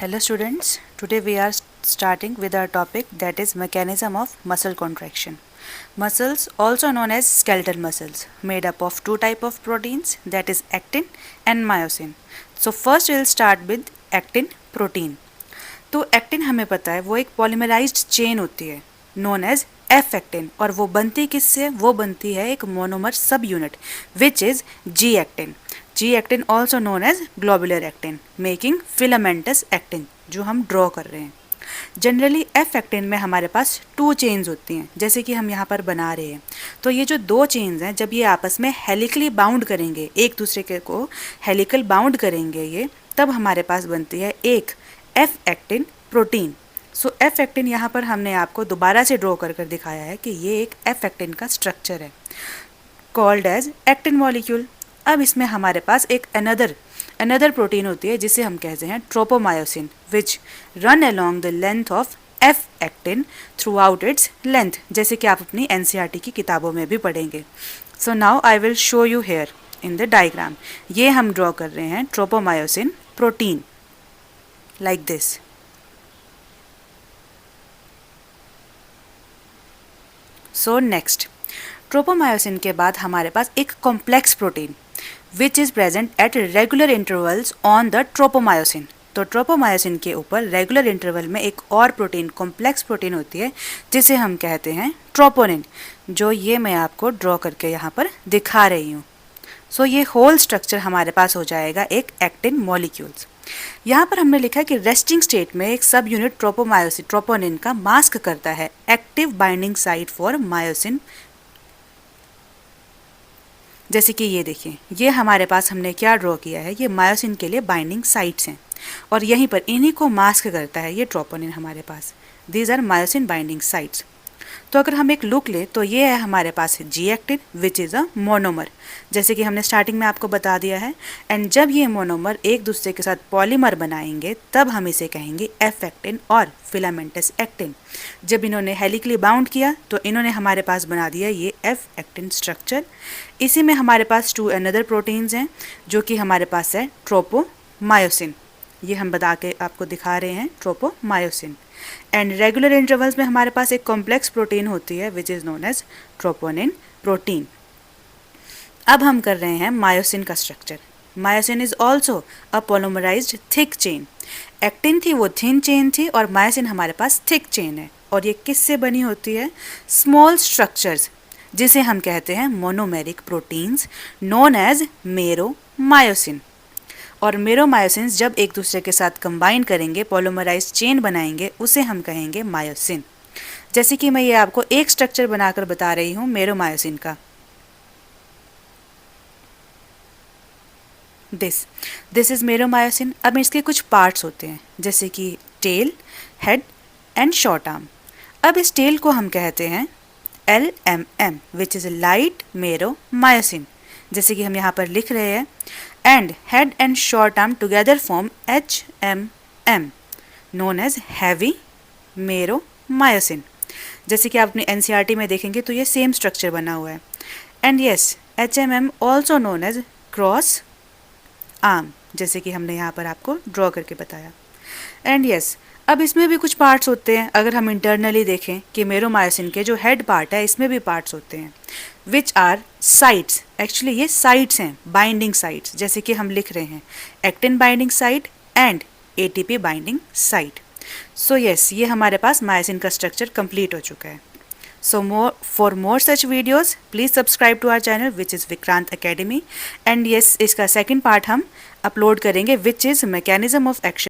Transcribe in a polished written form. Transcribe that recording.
Hello students, today we are starting with our topic, that is mechanism of muscle contraction. Muscles, also known as skeletal muscles, made up of two type of proteins, that is actin and myosin. So first we will start with actin protein. तो actin हमें पता है वो एक पॉलीमराइज्ड chain होती है known as F actin, और वो बनती किससे? वो बनती है एक monomer subunit which is G actin. G actin also known as globular actin, making filamentous actin जो हम ड्रॉ कर रहे हैं. जनरली एफ एक्टिन में हमारे पास टू चेन्स होती हैं, जैसे कि हम यहाँ पर बना रहे हैं. तो ये जो दो चेन्स हैं, जब ये आपस में हेलिकली बाउंड करेंगे, एक दूसरे के को हेलिकल बाउंड करेंगे ये, तब हमारे पास बनती है एक एफ एक्टिन प्रोटीन. सो एफ एक्टिन यहाँ पर हमने आपको दोबारा से ड्रॉ कर दिखाया है कि ये एक एफ एक्टिन का स्ट्रक्चर है कॉल्ड एज एक्टिन मॉलिक्यूल. अब इसमें हमारे पास एक अनदर प्रोटीन होती है जिसे हम कहते हैं tropomyosin, which run along the length of F actin through out its length, जैसे कि आप अपनी एनसीईआरटी की किताबों में भी पढ़ेंगे. So now I will show you here in the diagram. ये हम ड्रॉ कर रहे हैं tropomyosin protein like this. So next, tropomyosin के बाद हमारे पास एक complex protein which is present at regular intervals on the tropomyosin. तो ट्रोपोमायोसिन के ऊपर रेगुलर इंटरवल में एक और प्रोटीन, कॉम्प्लेक्स प्रोटीन होती है जिसे हम कहते हैं ट्रोपोनिन, जो ये मैं आपको ड्रॉ करके यहाँ पर दिखा रही हूँ. सो ये होल स्ट्रक्चर हमारे पास हो जाएगा एक एक्टिन मॉलिक्यूल्स. यहाँ पर हमने लिखा है कि रेस्टिंग स्टेट में एक सब यूनिट ट्रोपोनिन का मास्क करता है active binding site for myosin. जैसे कि ये देखिए, ये हमारे पास हमने क्या ड्रॉ किया है, ये मायोसिन के लिए बाइंडिंग साइट्स हैं और यहीं पर इन्हीं को मास्क करता है ये ट्रोपोनिन हमारे पास. These are myosin binding sites. तो अगर हम एक लुक लें तो ये है हमारे पास G actin which is a monomer, जैसे कि हमने स्टार्टिंग में आपको बता दिया है. एंड जब ये मोनोमर एक दूसरे के साथ पॉलीमर बनाएंगे तब हम इसे कहेंगे एफ एक्टिन और फिलामेंटस एक्टिन. जब इन्होंने हेलिकली बाउंड किया तो इन्होंने हमारे पास बना दिया ये एफ एक्टिन स्ट्रक्चर. इसी में हमारे पास टू अनदर प्रोटीन्स हैं जो कि हमारे पास है ट्रोपोमायोसिन, ये हम बता के आपको दिखा रहे हैं ट्रोपोमायोसिन. एंड रेगुलर इंटरवल्स में हमारे पास एक कॉम्प्लेक्स प्रोटीन होती है which is known as troponin protein. अब हम कर रहे हैं मायोसिन का structure. Myosin is also a polymerised thick chain. Actin थी वो थिन चेन थी और मायोसिन हमारे पास थिक चेन है. और ये किससे बनी होती है? स्मॉल स्ट्रक्चर्स जिसे हम कहते हैं मोनोमेरिक प्रोटीन्स नोन एज मेरोमायोसिन. और मेरोमायोसिन्स जब एक दूसरे के साथ कंबाइन करेंगे, पॉलीमराइज्ड चेन बनाएंगे, उसे हम कहेंगे मायोसिन. जैसे कि मैं ये आपको एक स्ट्रक्चर बनाकर बता रही हूँ मेरोमायोसिन का. This is meromyosin. अब इसके कुछ पार्ट्स होते हैं जैसे कि tail, head and short arm. अब इस टेल को हम कहते हैं LMM which is light meromyosin, जैसे कि हम यहाँ पर लिख रहे हैं. And head and short arm together form HMM known as heavy meromyosin. जैसे कि आप अपनी एनसीईआरटी में देखेंगे तो ये सेम स्ट्रक्चर बना हुआ है. And yes, HMM also known as cross arm, जैसे कि हमने यहाँ पर आपको ड्रॉ करके बताया. एंड यस, अब इसमें भी कुछ पार्ट्स होते हैं. अगर हम इंटरनली देखें कि मेरोमायोसिन के जो हेड पार्ट है इसमें भी पार्ट्स होते हैं विच आर साइट्स. एक्चुअली ये साइट्स हैं, बाइंडिंग साइट्स, जैसे कि हम लिख रहे हैं actin binding site and ATP binding site. So yes, ये हमारे पास मायोसिन का स्ट्रक्चर कंप्लीट हो चुका है. So for more such videos, please subscribe to our channel which is Vikrant Academy. And yes, इसका सेकंड पार्ट हम अपलोड करेंगे which is mechanism of action.